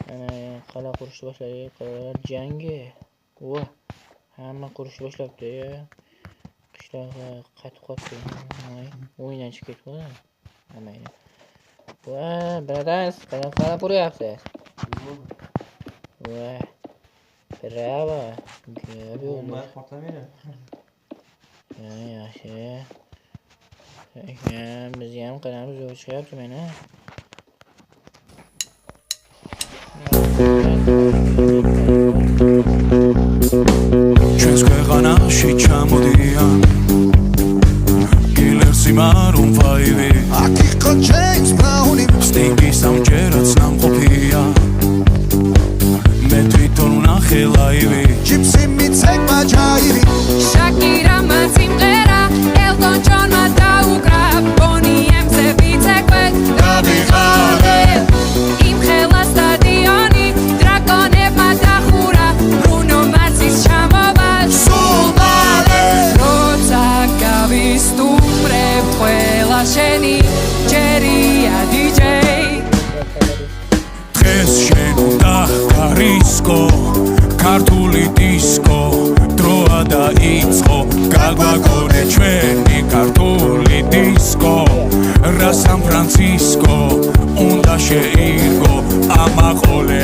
Ana qala qurishni boshladik. Qalalar jangi. Voh. Hamma qurishni boshlabdi-ya. Qishloqda qatib qolibdi. O'yindan chiqib ketdi. Hammayni. Voh, brothers, qanaqa quryapsiz? Voh. Bravo. Bomba portlamadi. Yaxshi. Biz ham qilamiz, zo'r chiqyapti mana. ჩვენს ქვეყანაში ჩამოდიან კილერსი მარუნ ფაივი აქ იყო ჯეიმს ბრაუნი სტინგი სამჯერად ნამყოფია მე თვითონ ვნახე ლაივი ჯიპსი მიცეკმა ჯაირი შაკირამ სიმღერა ელტონ ჯონმა დაუკრა ბონი ემზე ვიცეკვე დავიღალე იმ ხელა სტადიონი დრაკონებმა დახურა ბრუნო მარსის ჩამოვა სულ მალე როცა გავისტუმრებ ყველა შენი ჯერია დიჯეი დღეს შენ უნდა გარისკო ქართული დისკო დროა დაიწყო გაგვაგონე ჩვენი ქართული დისკო რა სან ფრანცისკო უნდა შეირგო ამაყოლე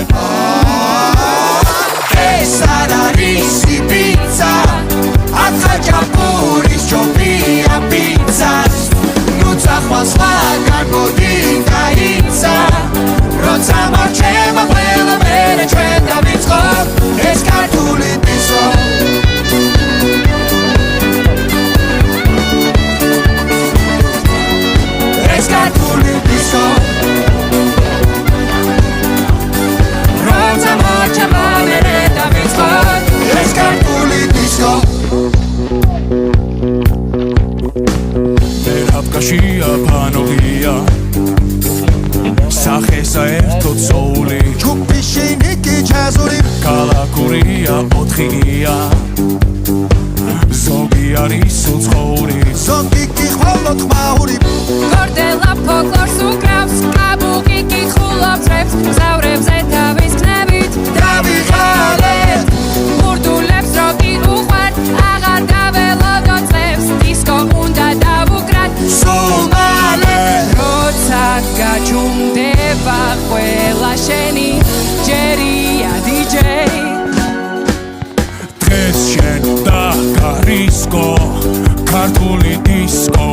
ეს არ არის პიცა ახაჭაპურის ჯობია პიცას ნუ წახვალ სხვაგან მოდი გაიცა როცა მარჩება ყველა მერე ჩვენ დავიწყო ეს ქართული დისკო ეს ქართული დისკო როცა მარჩება მერე დავიწყო ეს ქართული დისკო მერაბკაშია ფანოგია სახე საერთოდ სოული ჯუბი შენიკი ჯაზური კალაკურია ოთხია ზოგი არის უცხოური ზოგი კი ხვალოთ მაური გორდელა ფოლკლორს უკრავს კაბუკი კი ხულობს მგზავრებზე თავის ქნებით დავიღალეთ ბურდულებს როკი უყვარ აღარ დაველოდო წლებს დისკო უნდა დავუკრათ სულ მალე როცა გაჩუმდება ყველა შენი ჯერია დიჯეი დღეს შენ და გარისკო ქართული დისკო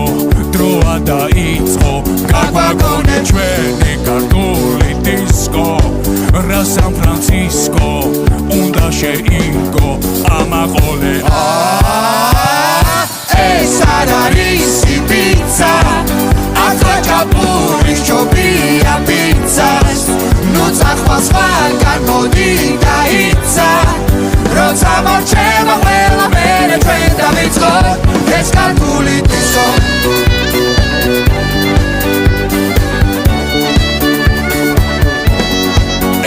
დროა დაიწყო გაგვაგონე ჩვენი ქართული დისკო რა სან ფრანცისკო უნდა შეირგო ამაყოლე ეს არ არის პიცა ახაჭაპურის ჯობია პიცას ნუ წახვალ სხვაგან მოდი გაიცა როცა მარჩება ყველა მერე ჩვენ დავიწყო ეს ქართული დისკო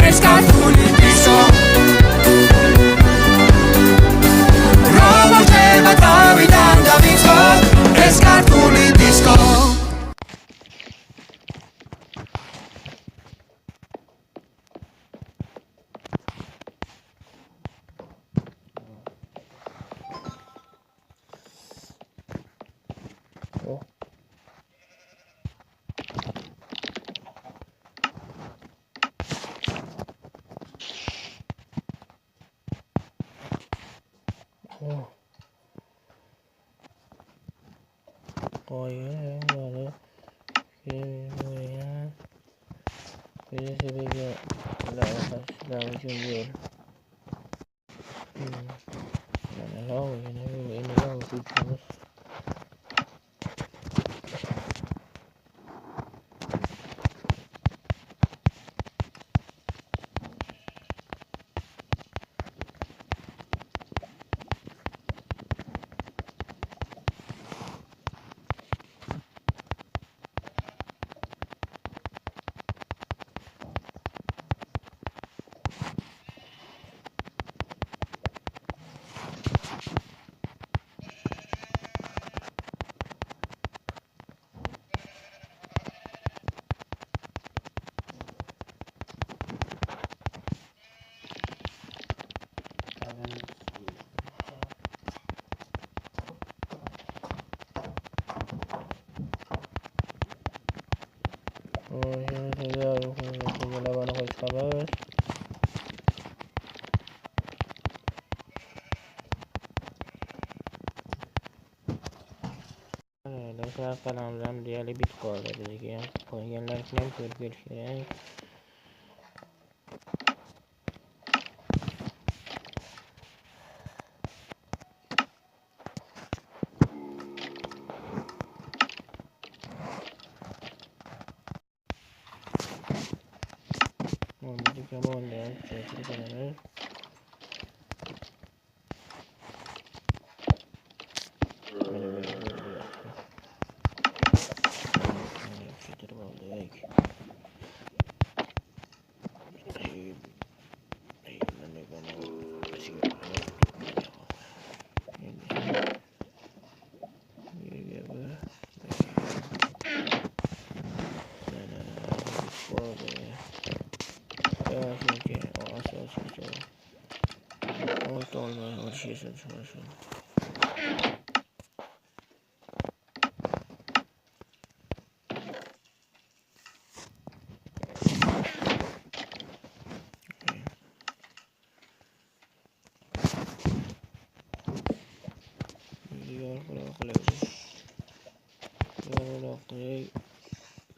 ეს ქართული დისკო რომ მარჩება თავიდან დავიწყო ეს ქართული დისკო Qo'ying bari. Keyin Birisiga lavha uchun yo'l. Mana lavha, endi lavha uchun chiqamiz. Do'stlar, qalamlar deyarli bitib qoldi. Bizga ham qolganlarni ham ko'rib kelish kerak. Bizdeki zamonda çekilip koyarız.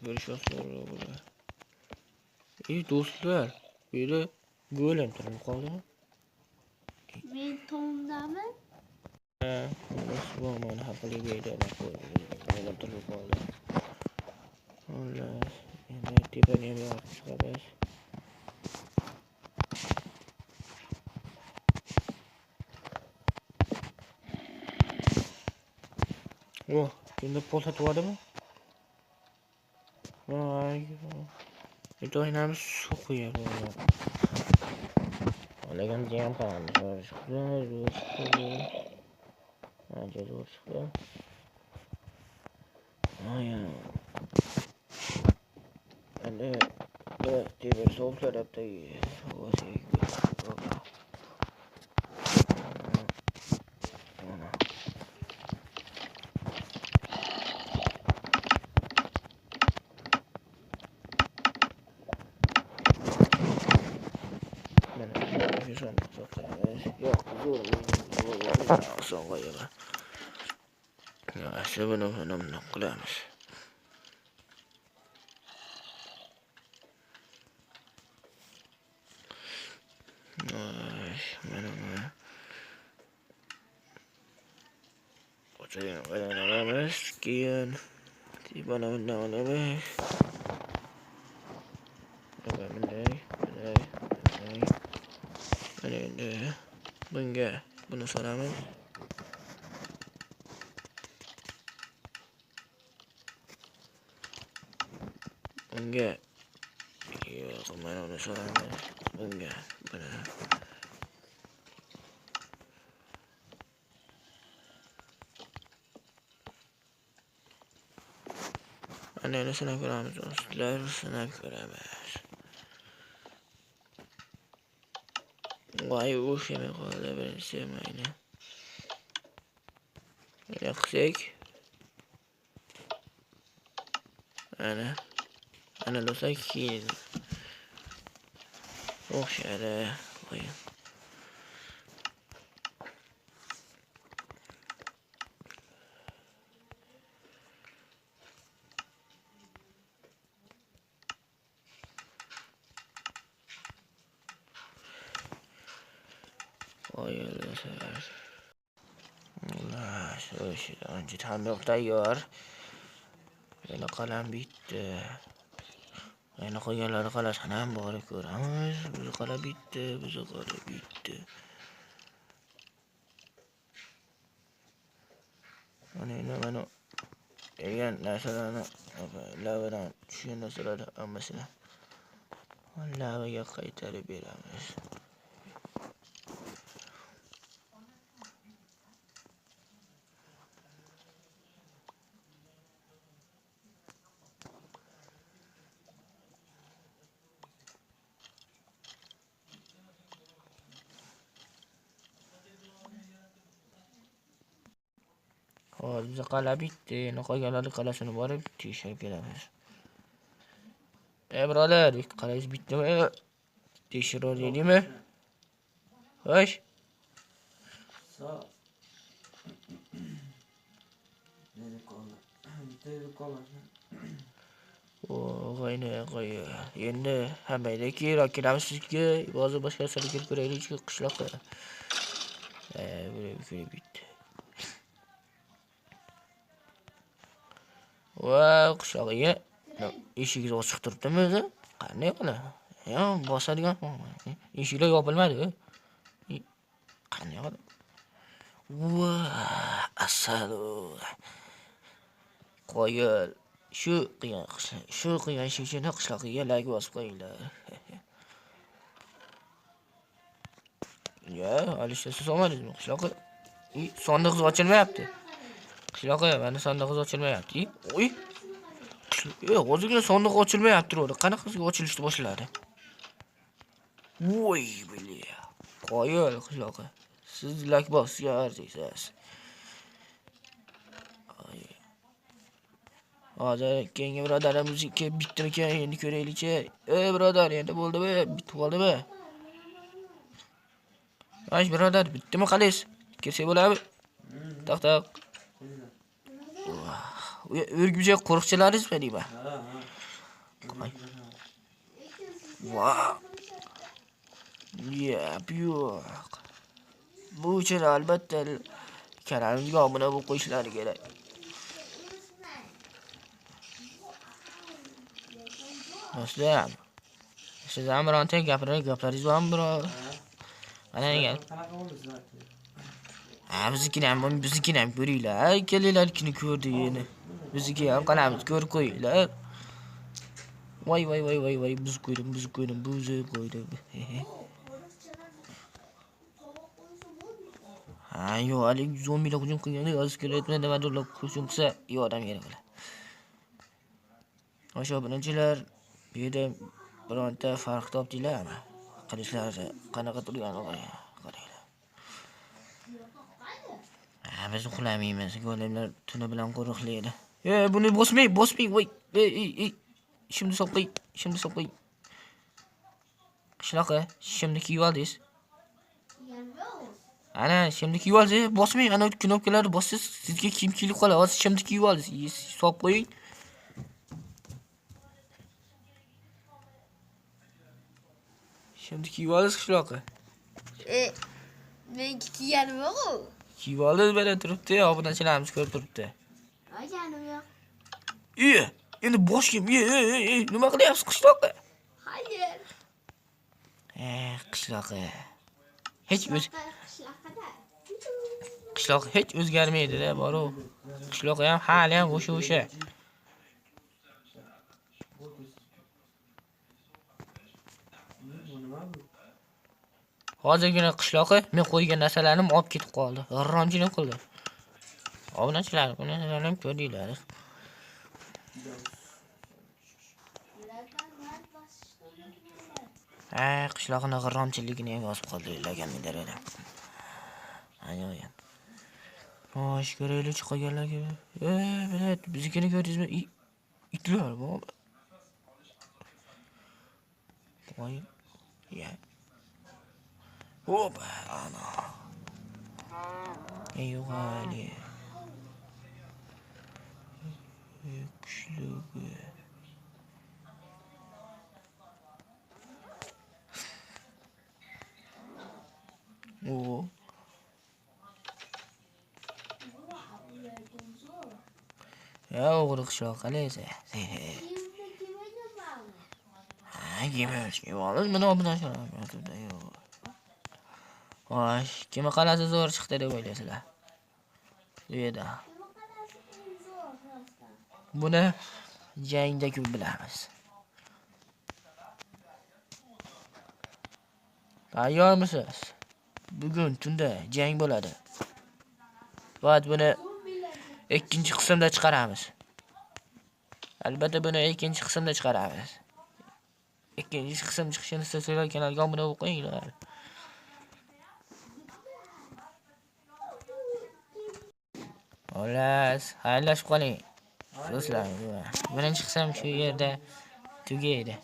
Görüşürüz sonra. İyi dostlar, böyle golem tarafı kaldı. Men tomdami? Bu mana haqli geyda golem tarafı kaldı. Allah, endi tepani ham yorib chiqamiz. Oh, endi pol sotyaptimi? Vay. Itu oynamiz suv quyadi. Olagan jam qilamiz. Ancha zo'r chiqdi. Aya. Endi tebir so'zlarabda son qo'yaman. Yaxshi buni qilamiz. Mana qo'yamiz. Keyin mana bundan olamiz. Bunday. Mana endi buni solamiz. Bunga yo'q, mana uni solamiz. Bunga buni. Ana sinab ko'ramiz do'stlar, sinab ko'ramiz. Voy, o'shamay qoldi birinchi mayna. Mana qilsak. Ana do'stlar, keyin o'xshadi. Qo'ying. Allah, şu önce tamir tayyor. Yana qalam bitdi. Yana qo'yganlari qalasini ham borib ko'ramiz. Bizi qalam bitdi. Mana degan narsalarni lavadan tushgan narsalarni hammasini lavaga qaytarib beramiz. Hozir biza qala bitdi. Endi qolganlari qalasini borib tekshirib kelamiz. Birodar, qalangiz bitdimi? Tekshiraveraylikmi? Xo'sh. Qo'yni qo'y. Endi hammayda keyinroq kelamiz sizga. Hozir boshqa narsaga kirib ko'raylik qishloqqa. Buraya bitti. Voy, qishloqqa. Eshik ochiq turibdimi o'zi? Qanday qiladi? Yo, bosadigan. Eshiklar yopilmadi. Qanday qiladi? Voy, asalo. Qo'yil. Shu qiyin eshikchini qishloqqa lag bosib qo'yinglar. Ya, Alisher siz olmadingizmi qishloqqa? Sandiq ochilmayapti. Qishloqqa mana sandiq ochilmayapti. Oy. Hozirgina sandiq ochilmayapti. Qanaqasiga ochilishni boshladi? Voy, bilia. Qo'yil qishloqqa. Siz lag bosga arziysiz. Hozir keyingi birodarimizga bittimikan endi ko'raylikchi. Birodar, endi bo'ldimi? Bitib qoldimi? Ash birodar, bittimi qalis? Kelsa bo'ladi. To'xtab. O'rgimcha qo'riqchilaringizmi deyman? Voy. Yo'q. Bu uchun albatta kanalimizga obuna bo'lib qo'yishlari kerak. Do'stlar, siz ham bironta gaplaringiz bormi biror? Mana ekan. Biznikini ham ko'ringlar. Kelinglarkini ko'rdik endi. Bizniki ham qanamiz ko'rib qo'yinglar. Voy, buzib qo'ydim. Yo'q, hali zombilar hujum qilganda yozib kelayotgan nimadirlar hujum qilsa, yordam beringlar. O'sha birinchilar bu yerda bironta farq topdinglarmi? Qilishlari qanaqa turgani qaranglar. Biz uxlamaymiz. Go'limlar tuni bilan qo'riqlaydi. Buni bosmang. Voy. Shimni so'qing. Qishloqqa, shimni kiyib oldingiz. Ana, shimni kiyib oldingiz, bosmang. Ana knopkalarni bossiz, sizga kiyim kiyib qoladi. Hozir shimni kiyib oldingiz. Solib qo'ying. Shimni kiyib oldingiz qishloqqa. Men kiyganim yo'q-ku. Kiyib oldingiz, mana turibdi, obunachilarimiz ko'rib turibdi. Olganim yo'q. Endi bosh kiyim. Nima qilyapsiz qishloqqa? Hayır. Qishloqqa. Qishloq hech o'zgarmaydi-da, boru. Qishloq ham hali ham o'sha. Hozirgina qishloqqa men qo'ygan narsalarim olib ketib qoldi. G'irromchilik qildi. Obunachilar, buni ham ko'rdinglar. Qishloqning g'irromchiligini ham yozib qoldilar edi. Aynan. Xo'sh, ko'raylik qolganlarga. Bilat, biznikini ko'rdingizmi? Itlar bor. Voy. Ya. Hop, ana. Eyvali. Kuchli. Ya o'g'ri qishloq qalaysa. Yemoq. Mana bundan yo'q. Xo'sh, kim qalasi zo'r chiqdi deb o'ylaysizlar? Bu yerda. Buni jangda ko'p bilamiz. Tayyormisiz? Bugun tunda jang bo'ladi. Vaqt buni ikkinchi qismda chiqaramiz. Albatta buni ikkinchi qismda chiqaramiz. Ikkinchi qism chiqishini istasanglar kanalga obuna bo'lib qo'yinglar. Xo'las, xayrlashib qoling. Do'stlar, birinchi qism shu yerda tugaydi.